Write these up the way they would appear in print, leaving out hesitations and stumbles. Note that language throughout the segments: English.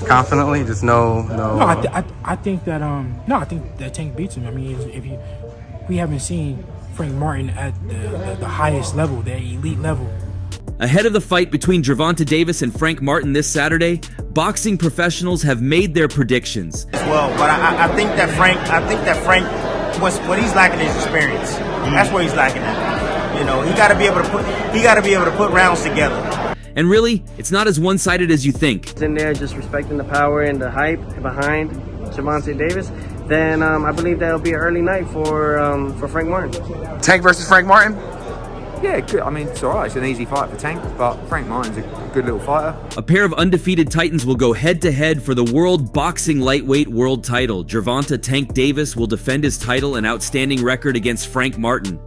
confidently? Just no. No, I think that I think that Tank beats him. I mean, we haven't seen Frank Martin at the highest level, the elite level. Ahead of the fight between Gervonta Davis and Frank Martin this Saturday, boxing professionals have made their predictions. Well, but I think that Frank, what he's lacking is experience. That's what he's lacking at. You know, he got to be able to put rounds together. And really, it's not as one-sided as you think. In there, just respecting the power and the hype behind Gervonta Davis, then I believe that'll be an early night for Frank Martin. Tank versus Frank Martin? Yeah, good. I mean, it's all right. It's an easy fight for Tank, but Frank Martin's a good little fighter. A pair of undefeated titans will go head-to-head for the World Boxing Lightweight World title. Gervonta Tank Davis will defend his title and outstanding record against Frank Martin.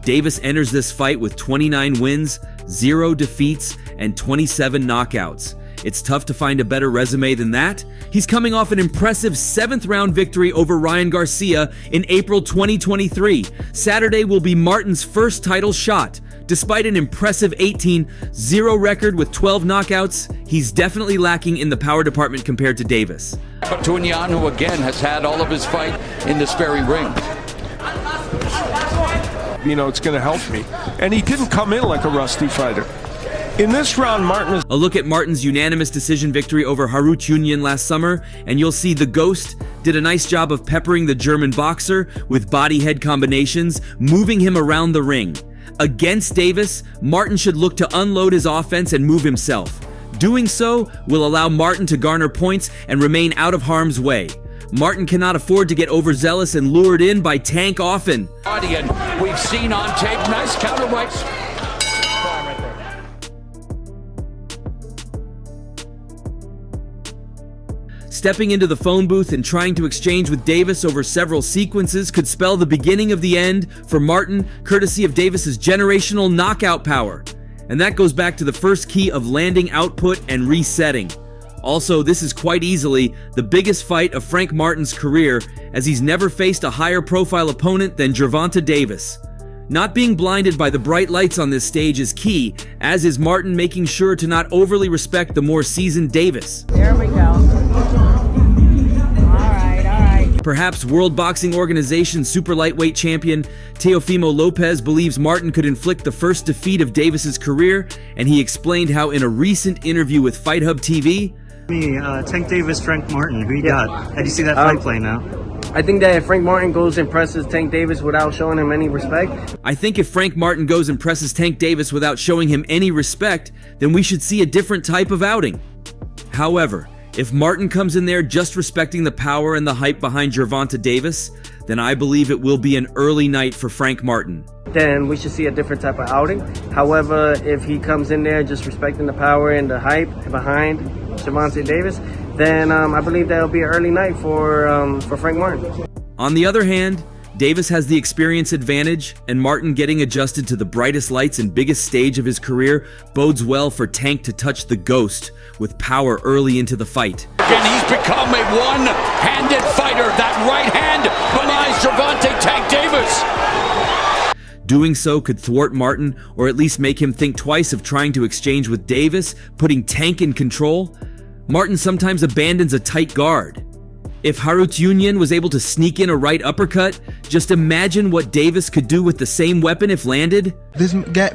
Davis enters this fight with 29 wins, 0 defeats, and 27 knockouts. It's tough to find a better resume than that. He's coming off an impressive 7th-round victory over Ryan Garcia in April 2023. Saturday will be Martin's first title shot. Despite an impressive 18-0 record with 12 knockouts, he's definitely lacking in the power department compared to Davis. Tunyan, who again has had all of his fight in this very ring. You know, it's going to help me. And he didn't come in like a rusty fighter. In this round, Martin is... A look at Martin's unanimous decision victory over Tunyan last summer, and you'll see the Ghost did a nice job of peppering the German boxer with body-head combinations, moving him around the ring. Against Davis, Martin should look to unload his offense and move himself. Doing so will allow Martin to garner points and remain out of harm's way. Martin cannot afford to get overzealous and lured in by Tank often. And we've seen on tape, nice counter rights. Stepping into the phone booth and trying to exchange with Davis over several sequences could spell the beginning of the end for Martin, courtesy of Davis's generational knockout power. And that goes back to the first key of landing output and resetting. Also, this is quite easily the biggest fight of Frank Martin's career, as he's never faced a higher profile opponent than Gervonta Davis. Not being blinded by the bright lights on this stage is key, as is Martin making sure to not overly respect the more seasoned Davis. There we go. All right. Perhaps World Boxing Organization super lightweight champion Teofimo Lopez believes Martin could inflict the first defeat of Davis's career, and he explained how in a recent interview with Fight Hub TV, Tank Davis, Frank Martin, who you got? How do you see that fight play now? I think that if Frank Martin goes and presses Tank Davis without showing him any respect. I think if Frank Martin goes and presses Tank Davis without showing him any respect, then we should see a different type of outing. However, if Martin comes in there just respecting the power and the hype behind Gervonta Davis, then I believe it will be an early night for Frank Martin. Then we should see a different type of outing. However, if he comes in there just respecting the power and the hype behind Gervonta Davis, then I believe that'll be an early night for Frank Martin. On the other hand, Davis has the experience advantage, and Martin getting adjusted to the brightest lights and biggest stage of his career bodes well for Tank to touch the Ghost with power early into the fight. And he's become a one-handed fighter. That right hand belies Gervonta Tank Davis. Doing so could thwart Martin, or at least make him think twice of trying to exchange with Davis, putting Tank in control. Martin sometimes abandons a tight guard. If Tunyan was able to sneak in a right uppercut, just imagine what Davis could do with the same weapon if landed. This guy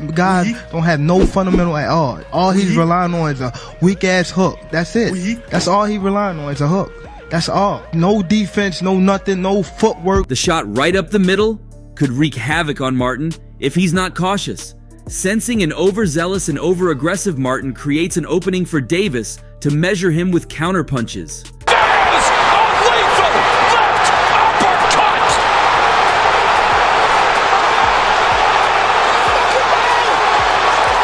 don't have no fundamental at all. All he's relying on is a weak-ass hook. That's it. That's all he's relying on is a hook. That's all. No defense, no nothing, no footwork. The shot right up the middle could wreak havoc on Martin if he's not cautious. Sensing an overzealous and over-aggressive Martin creates an opening for Davis to measure him with counterpunches.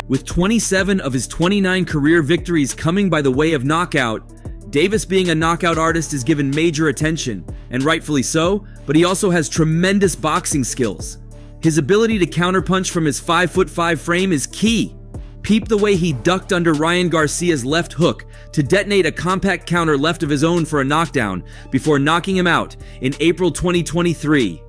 With 27 of his 29 career victories coming by the way of knockout, Davis being a knockout artist is given major attention, and rightfully so, but he also has tremendous boxing skills. His ability to counterpunch from his 5'5" frame is key. Peep the way he ducked under Ryan Garcia's left hook to detonate a compact counter left of his own for a knockdown before knocking him out in April 2023.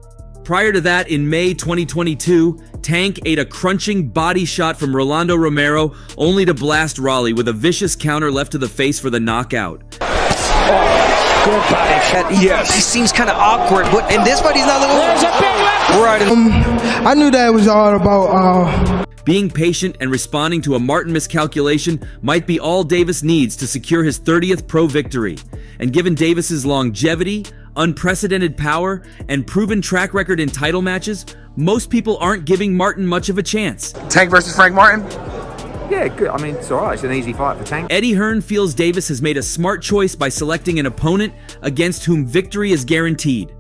Prior to that, in May 2022, Tank ate a crunching body shot from Rolando Romero, only to blast Raleigh with a vicious counter left to the face for the knockout. Good body shot. Yes. He seems kind of awkward, but in this fight, he's not looking. There's a big left. Right. I knew that it was all about Being patient and responding to a Martin miscalculation might be all Davis needs to secure his 30th pro victory. And given Davis's longevity, unprecedented power, and proven track record in title matches, most people aren't giving Martin much of a chance. Tank versus Frank Martin? Yeah, good. I mean, it's all right. It's an easy fight for Tank. Eddie Hearn feels Davis has made a smart choice by selecting an opponent against whom victory is guaranteed.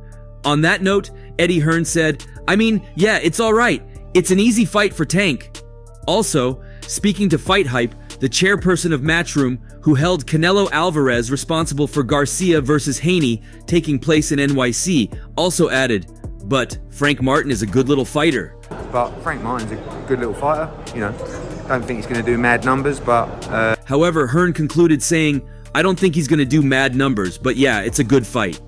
On that note, Eddie Hearn said, "I mean, yeah, it's all right. It's an easy fight for Tank." Also, speaking to Fight Hype, the chairperson of Matchroom, who held Canelo Alvarez responsible for Garcia versus Haney taking place in NYC, also added, "But Frank Martin is a good little fighter." But Frank Martin's a good little fighter, you know. Don't think he's going to do mad numbers, but... However, Hearn concluded saying, "I don't think he's going to do mad numbers, but yeah, it's a good fight."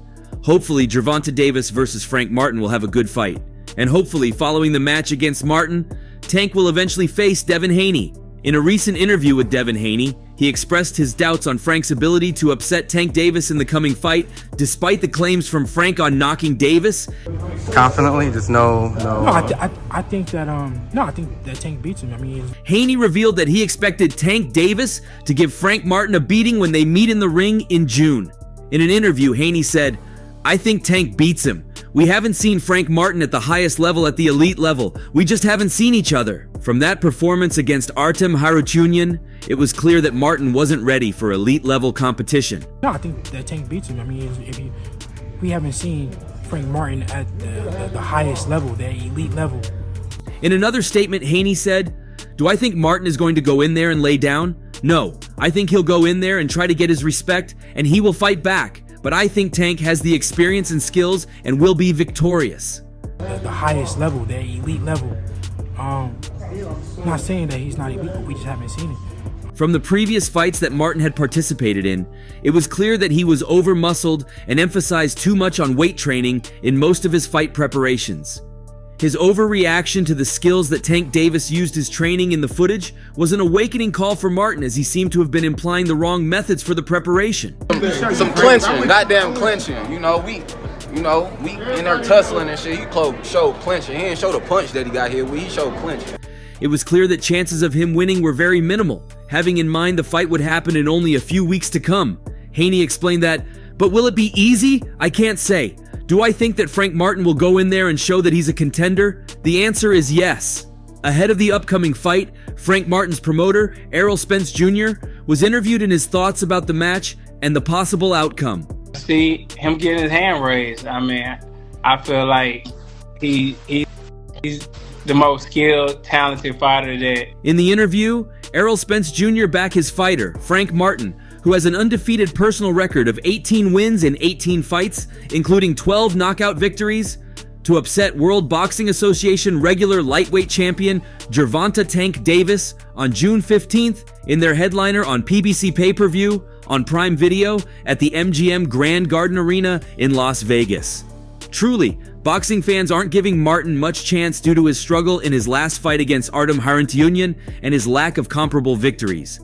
Hopefully, Gervonta Davis versus Frank Martin will have a good fight. And hopefully, following the match against Martin, Tank will eventually face Devin Haney. In a recent interview with Devin Haney, he expressed his doubts on Frank's ability to upset Tank Davis in the coming fight, despite the claims from Frank on knocking Davis. Confidently, just no. I think that Tank beats him. I mean, Haney revealed that he expected Tank Davis to give Frank Martin a beating when they meet in the ring in June. In an interview, Haney said, "I think Tank beats him. We haven't seen Frank Martin at the highest level, at the elite level. We just haven't seen each other." From that performance against Artem Harutyunyan, it was clear that Martin wasn't ready for elite level competition. no, I think that Tank beats him. I mean, we haven't seen Frank Martin at the highest level, the elite level. In another statement, Haney said, "Do I think Martin is going to go in there and lay down? No, I think he'll go in there and try to get his respect, and he will fight back. But I think Tank has the experience and skills and will be victorious." The highest level, the elite level. I'm not saying that he's not elite, but we just haven't seen it. From the previous fights that Martin had participated in, it was clear that he was over-muscled and emphasized too much on weight training in most of his fight preparations. His overreaction to the skills that Tank Davis used his training in the footage was an awakening call for Martin, as he seemed to have been implying the wrong methods for the preparation. Some clinching, goddamn clinching. We in there tussling and shit. He showed clinching. He didn't show the punch that he got here with. He showed clinching. It was clear that chances of him winning were very minimal, having in mind the fight would happen in only a few weeks to come. Haney explained that, "But will it be easy? I can't say. Do I think that Frank Martin will go in there and show that he's a contender? The answer is yes." Ahead of the upcoming fight, Frank Martin's promoter, Errol Spence Jr., was interviewed in his thoughts about the match and the possible outcome. See him getting his hand raised. I mean, I feel like he's the most skilled, talented fighter that... In the interview, Errol Spence Jr. backed his fighter, Frank Martin, who has an undefeated personal record of 18 wins in 18 fights, including 12 knockout victories, to upset World Boxing Association regular lightweight champion Gervonta Tank Davis on June 15th in their headliner on PBC pay-per-view, on Prime Video, at the MGM Grand Garden Arena in Las Vegas. Truly, boxing fans aren't giving Martin much chance due to his struggle in his last fight against Artem Harutyunyan and his lack of comparable victories.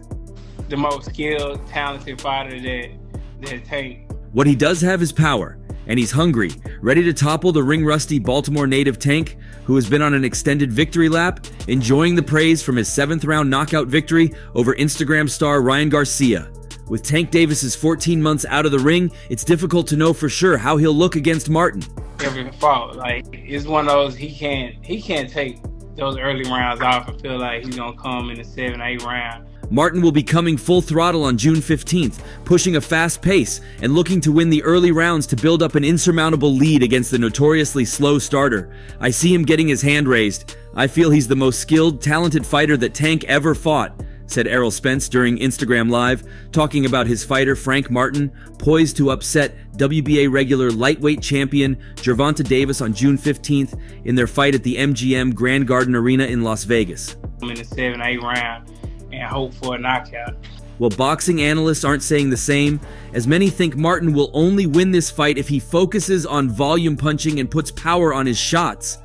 The most skilled, talented fighter that Tank. What he does have is power, and he's hungry, ready to topple the ring-rusty Baltimore native Tank, who has been on an extended victory lap, enjoying the praise from his 7th-round knockout victory over Instagram star Ryan Garcia. With Tank Davis's 14 months out of the ring, it's difficult to know for sure how he'll look against Martin. Every fault, like, it's one of those he can't take those early rounds off and feel like he's gonna come in the 7, 8 round. Martin will be coming full throttle on June 15th, pushing a fast pace and looking to win the early rounds to build up an insurmountable lead against the notoriously slow starter. I see him getting his hand raised. I feel he's the most skilled, talented fighter that Tank ever fought, said Errol Spence during Instagram Live, talking about his fighter Frank Martin, poised to upset WBA regular lightweight champion Gervonta Davis on June 15th in their fight at the MGM Grand Garden Arena in Las Vegas. I'm in the 7, 8 round and hope for a knockout. Well, boxing analysts aren't saying the same, as many think Martin will only win this fight if he focuses on volume punching and puts power on his shots.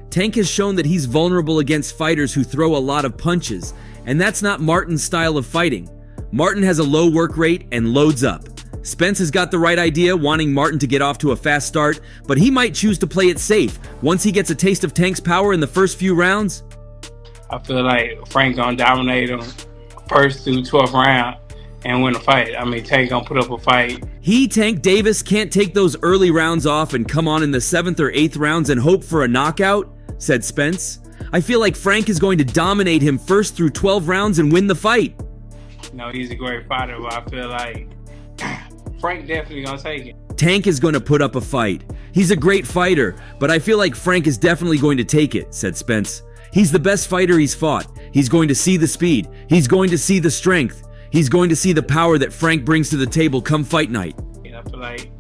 Tank has shown that he's vulnerable against fighters who throw a lot of punches, and that's not Martin's style of fighting. Martin has a low work rate and loads up. Spence has got the right idea, wanting Martin to get off to a fast start, but he might choose to play it safe once he gets a taste of Tank's power in the first few rounds. I feel like Frank gonna dominate him first through 12th round and win the fight. I mean, Tank gonna put up a fight. Tank Davis can't take those early rounds off and come on in the 7th or 8th rounds and hope for a knockout, said Spence. I feel like Frank is going to dominate him first through 12 rounds and win the fight. No, he's a great fighter, but I feel like Frank definitely gonna take it. Tank is going to put up a fight. He's a great fighter, but I feel like Frank is definitely going to take it, said Spence. He's the best fighter he's fought. He's going to see the speed. He's going to see the strength. He's going to see the power that Frank brings to the table come fight night. I feel like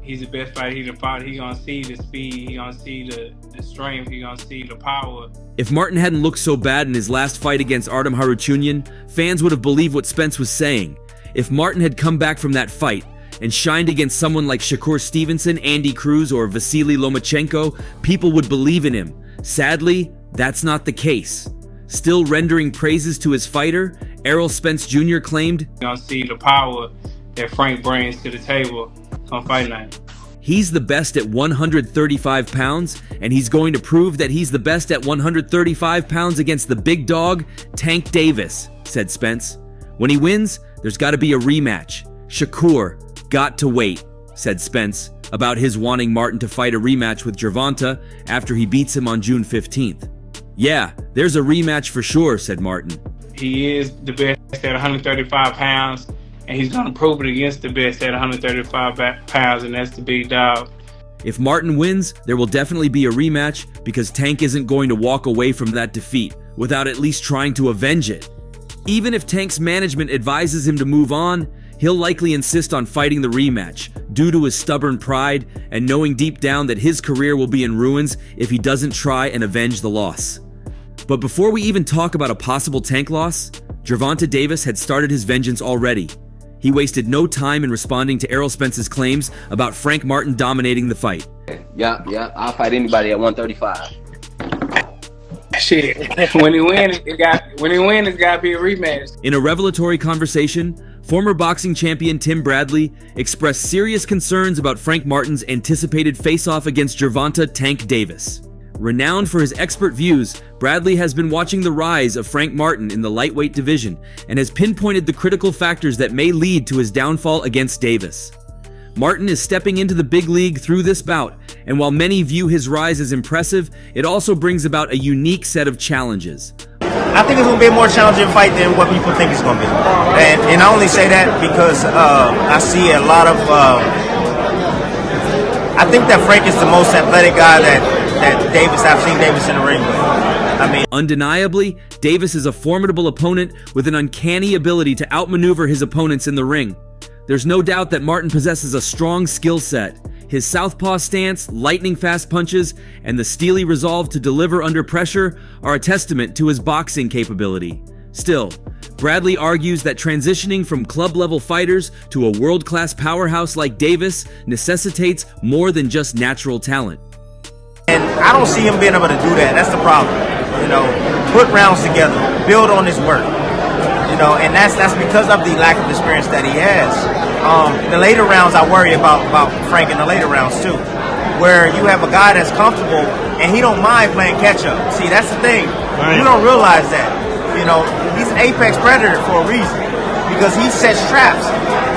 he's the best fighter he's fought. He's gonna see the speed. He's gonna see the strength. He's gonna see the power. If Martin hadn't looked so bad in his last fight against Artem Harutyunyan, fans would have believed what Spence was saying. If Martin had come back from that fight and shined against someone like Shakur Stevenson, Andy Cruz, or Vasily Lomachenko, people would believe in him. Sadly, that's not the case. Still rendering praises to his fighter, Errol Spence Jr. claimed, You're gonna see the power that Frank brings to the table on fight night. He's the best at 135 pounds, and he's going to prove that he's the best at 135 pounds against the big dog, Tank Davis, said Spence. When he wins, there's got to be a rematch. Shakur got to wait, said Spence, about his wanting Martin to fight a rematch with Gervonta after he beats him on June 15th. Yeah, there's a rematch for sure, said Martin. He is the best at 135 pounds, and he's going to prove it against the best at 135 pounds, and that's the big dog. If Martin wins, there will definitely be a rematch because Tank isn't going to walk away from that defeat without at least trying to avenge it. Even if Tank's management advises him to move on, he'll likely insist on fighting the rematch due to his stubborn pride and knowing deep down that his career will be in ruins if he doesn't try and avenge the loss. But before we even talk about a possible Tank loss, Gervonta Davis had started his vengeance already. He wasted no time in responding to Errol Spence's claims about Frank Martin dominating the fight. Yeah, I'll fight anybody at 135. Shit, when he wins, it's got to be a rematch. In a revelatory conversation, former boxing champion Tim Bradley expressed serious concerns about Frank Martin's anticipated face-off against Gervonta Tank Davis. Renowned for his expert views, Bradley has been watching the rise of Frank Martin in the lightweight division and has pinpointed the critical factors that may lead to his downfall against Davis. Martin is stepping into the big league through this bout, and while many view his rise as impressive, it also brings about a unique set of challenges. I think it's going to be a more challenging fight than what people think it's going to be. And I only say that because I see a lot of... I think that Frank is the most athletic guy that I've seen Davis in the ring with. Undeniably, Davis is a formidable opponent with an uncanny ability to outmaneuver his opponents in the ring. There's no doubt that Martin possesses a strong skill set. His southpaw stance, lightning-fast punches, and the steely resolve to deliver under pressure are a testament to his boxing capability. Still, Bradley argues that transitioning from club-level fighters to a world-class powerhouse like Davis necessitates more than just natural talent. And I don't see him being able to do that. That's the problem. Put rounds together, build on his work. And that's because of the lack of experience that he has. In the later rounds, I worry about Frank in the later rounds too, where you have a guy that's comfortable and he don't mind playing catch up. See, that's the thing. Right. You don't realize that. He's an apex predator for a reason because he sets traps.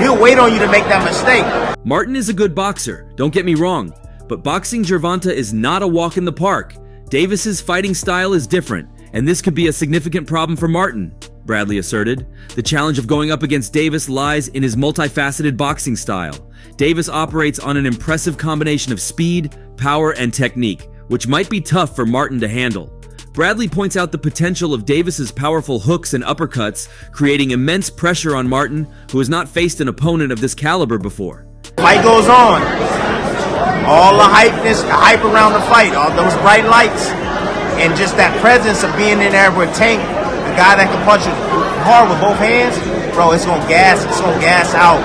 He'll wait on you to make that mistake. Martin is a good boxer, don't get me wrong, but boxing Gervonta is not a walk in the park. Davis's fighting style is different, and this could be a significant problem for Martin, Bradley asserted. The challenge of going up against Davis lies in his multifaceted boxing style. Davis operates on an impressive combination of speed, power, and technique, which might be tough for Martin to handle. Bradley points out the potential of Davis's powerful hooks and uppercuts, creating immense pressure on Martin, who has not faced an opponent of this caliber before. Fight goes on. All the hype around the fight, all those bright lights, and just that presence of being in there with Tank, a guy that can punch hard with both hands, bro, it's gonna gas out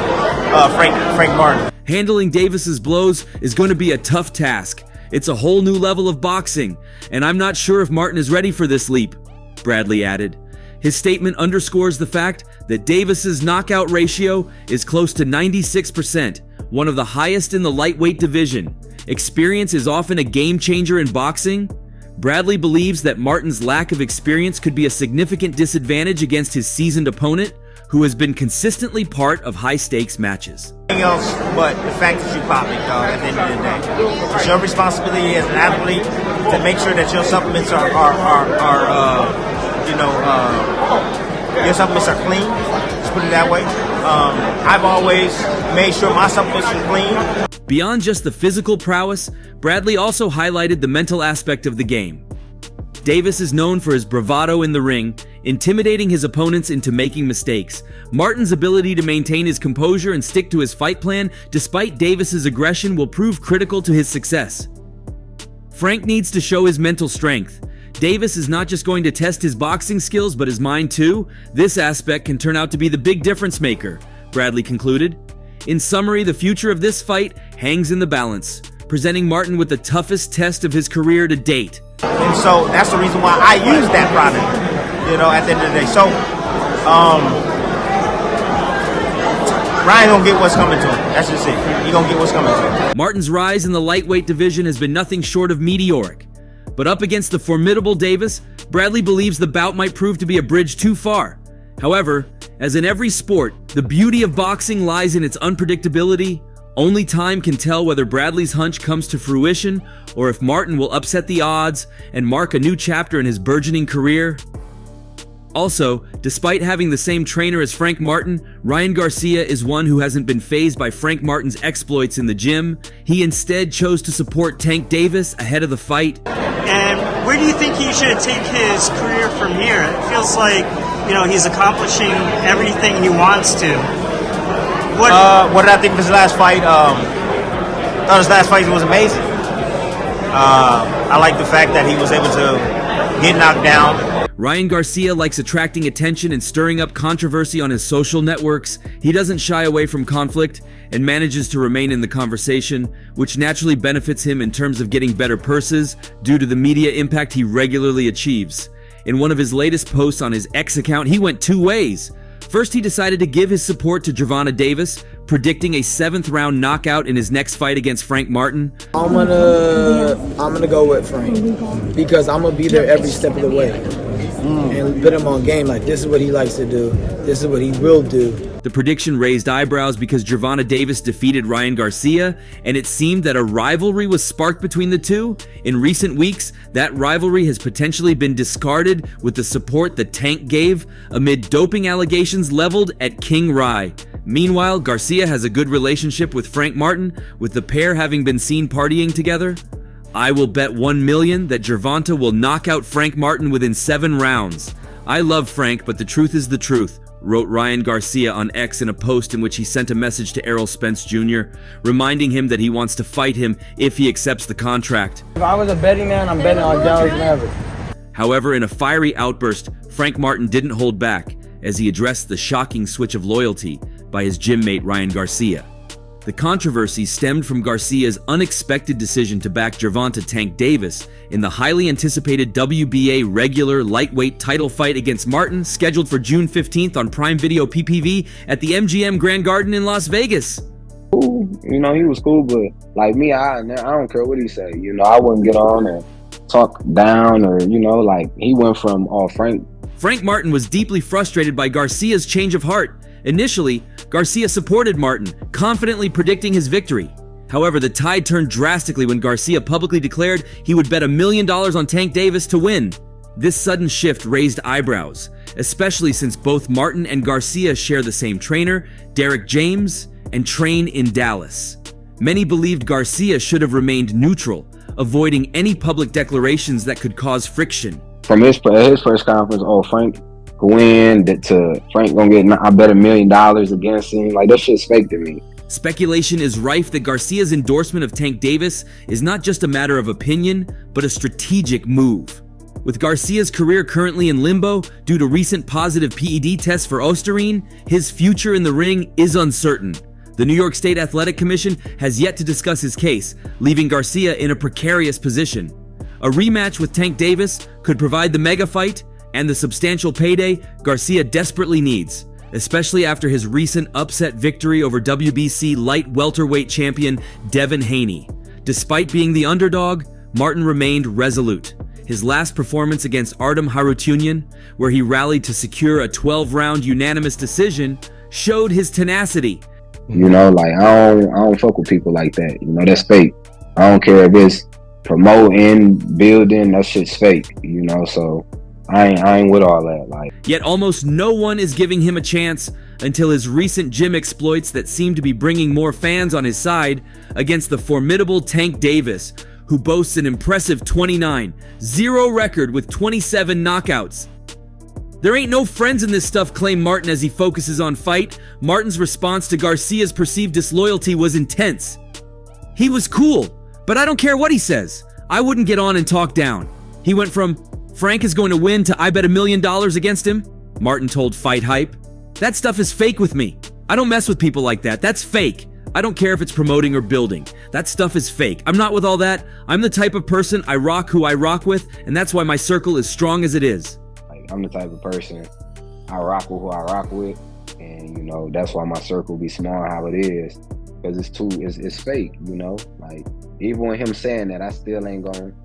Frank Martin. Handling Davis's blows is going to be a tough task. It's a whole new level of boxing, and I'm not sure if Martin is ready for this leap, Bradley added. His statement underscores the fact that Davis's knockout ratio is close to 96%, one of the highest in the lightweight division. Experience is often a game changer in boxing. Bradley believes that Martin's lack of experience could be a significant disadvantage against his seasoned opponent, who has been consistently part of high-stakes matches. Nothing else but the fact that you pop it, dog, at the end of the day. It's your responsibility as an athlete to make sure that your supplements your supplements are clean. Let's put it that way. I've always made sure my supplements are clean. Beyond just the physical prowess, Bradley also highlighted the mental aspect of the game. Davis is known for his bravado in the ring, intimidating his opponents into making mistakes. Martin's ability to maintain his composure and stick to his fight plan despite Davis's aggression will prove critical to his success. Frank needs to show his mental strength. Davis is not just going to test his boxing skills, but his mind too. This aspect can turn out to be the big difference maker, Bradley concluded. In summary, the future of this fight hangs in the balance, presenting Martin with the toughest test of his career to date. And so that's the reason why I use that product, at the end of the day. So, Ryan gonna get what's coming to him. That's just it. He gonna get what's coming to him. Martin's rise in the lightweight division has been nothing short of meteoric. But up against the formidable Davis, Bradley believes the bout might prove to be a bridge too far. However, as in every sport, the beauty of boxing lies in its unpredictability. Only time can tell whether Bradley's hunch comes to fruition or if Martin will upset the odds and mark a new chapter in his burgeoning career. Also, despite having the same trainer as Frank Martin, Ryan Garcia is one who hasn't been fazed by Frank Martin's exploits in the gym. He instead chose to support Tank Davis ahead of the fight. And where do you think he should take his career from here? It feels like, he's accomplishing everything he wants to. What did I think of his last fight? I thought his last fight was amazing. I like the fact that he was able to get knocked down. Ryan Garcia likes attracting attention and stirring up controversy on his social networks. He doesn't shy away from conflict and manages to remain in the conversation, which naturally benefits him in terms of getting better purses due to the media impact he regularly achieves. In one of his latest posts on his X account, he went two ways. First, he decided to give his support to Gervonta Davis, predicting a 7th-round knockout in his next fight against Frank Martin. I'm gonna go with Frank because I'm gonna be there every step of the way and put him on game. Like, this is what he likes to do. This is what he will do. The prediction raised eyebrows because Gervonta Davis defeated Ryan Garcia, and it seemed that a rivalry was sparked between the two. In recent weeks, that rivalry has potentially been discarded with the support the Tank gave amid doping allegations leveled at King Rye. Meanwhile, Garcia has a good relationship with Frank Martin, with the pair having been seen partying together. I will bet $1 million that Gervonta will knock out Frank Martin within 7 rounds. I love Frank, but the truth is the truth, wrote Ryan Garcia on X in a post in which he sent a message to Errol Spence Jr., reminding him that he wants to fight him if he accepts the contract. If I was a betting man, I'm betting on Dallas Mavericks. However, in a fiery outburst, Frank Martin didn't hold back as he addressed the shocking switch of loyalty by his gym mate Ryan Garcia. The controversy stemmed from Garcia's unexpected decision to back Gervonta Tank Davis in the highly anticipated WBA regular lightweight title fight against Martin, scheduled for June 15th on Prime Video PPV at the MGM Grand Garden in Las Vegas. Cool. He was cool, but like me, I don't care what he say. I wouldn't get on and talk down or, he went from Frank. Frank Martin was deeply frustrated by Garcia's change of heart. Initially, Garcia supported Martin, confidently predicting his victory. However, the tide turned drastically when Garcia publicly declared he would bet $1 million on Tank Davis to win. This sudden shift raised eyebrows, especially since both Martin and Garcia share the same trainer, Derek James, and train in Dallas. Many believed Garcia should have remained neutral, avoiding any public declarations that could cause friction. From his press conference, Frank win to Frank gonna get, I bet $1 million against him. Like, that shit's fake to me. Speculation is rife that Garcia's endorsement of Tank Davis is not just a matter of opinion, but a strategic move. With Garcia's career currently in limbo due to recent positive PED tests for Osterine, his future in the ring is uncertain. The New York State Athletic Commission has yet to discuss his case, leaving Garcia in a precarious position. A rematch with Tank Davis could provide the mega fight and the substantial payday Garcia desperately needs, especially after his recent upset victory over WBC light welterweight champion Devin Haney. Despite being the underdog, Martin remained resolute. His last performance against Artem Harutyunyan, where he rallied to secure a 12-round unanimous decision, showed his tenacity. You know, like I don't fuck with people like that. You know, that's fake. I don't care if it's promoting, building, that shit's fake. You know, so I ain't with all that. Like, yet almost no one is giving him a chance until his recent gym exploits that seem to be bringing more fans on his side against the formidable Tank Davis, who boasts an impressive 29-0 record with 27 knockouts. There ain't no friends in this stuff, claimed Martin as he focuses on fight. Martin's response to Garcia's perceived disloyalty was intense. He was cool, but I don't care what he says. I wouldn't get on and talk down. He went from, Frank is going to win, to I bet $1 million against him, Martin told Fight Hype. That stuff is fake with me. I don't mess with people like that. That's fake. I don't care if it's promoting or building. That stuff is fake. I'm not with all that. I'm the type of person, I rock who I rock with, and that's why my circle is strong as it is. Like, I'm the type of person, I rock with who I rock with, and, you know, that's why my circle be small how it is, because it's fake, you know? Like, even with him saying that, I still ain't going.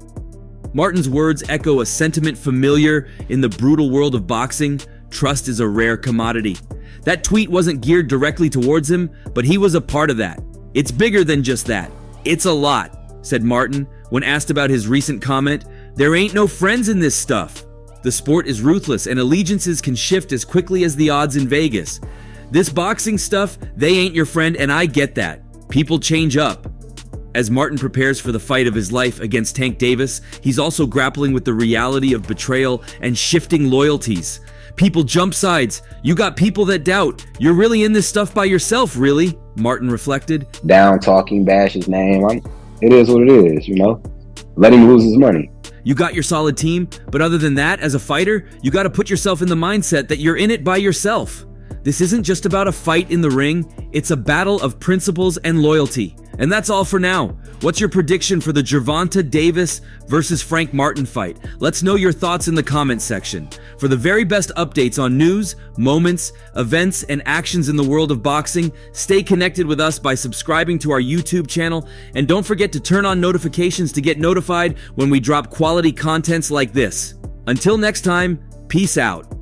Martin's words echo a sentiment familiar in the brutal world of boxing. Trust is a rare commodity. That tweet wasn't geared directly towards him, but he was a part of that. It's bigger than just that. It's a lot, said Martin when asked about his recent comment. There ain't no friends in this stuff. The sport is ruthless and allegiances can shift as quickly as the odds in Vegas. This boxing stuff, they ain't your friend, and I get that. People change up. As Martin prepares for the fight of his life against Tank Davis, he's also grappling with the reality of betrayal and shifting loyalties. People jump sides. You got people that doubt. You're really in this stuff by yourself, really, Martin reflected. Down talking, bash his name. It is what it is, you know? Let him lose his money. You got your solid team, but other than that, as a fighter, you got to put yourself in the mindset that you're in it by yourself. This isn't just about a fight in the ring, it's a battle of principles and loyalty. And that's all for now. What's your prediction for the Gervonta Davis versus Frank Martin fight? Let's know your thoughts in the comments section. For the very best updates on news, moments, events, and actions in the world of boxing, stay connected with us by subscribing to our YouTube channel, and don't forget to turn on notifications to get notified when we drop quality contents like this. Until next time, peace out.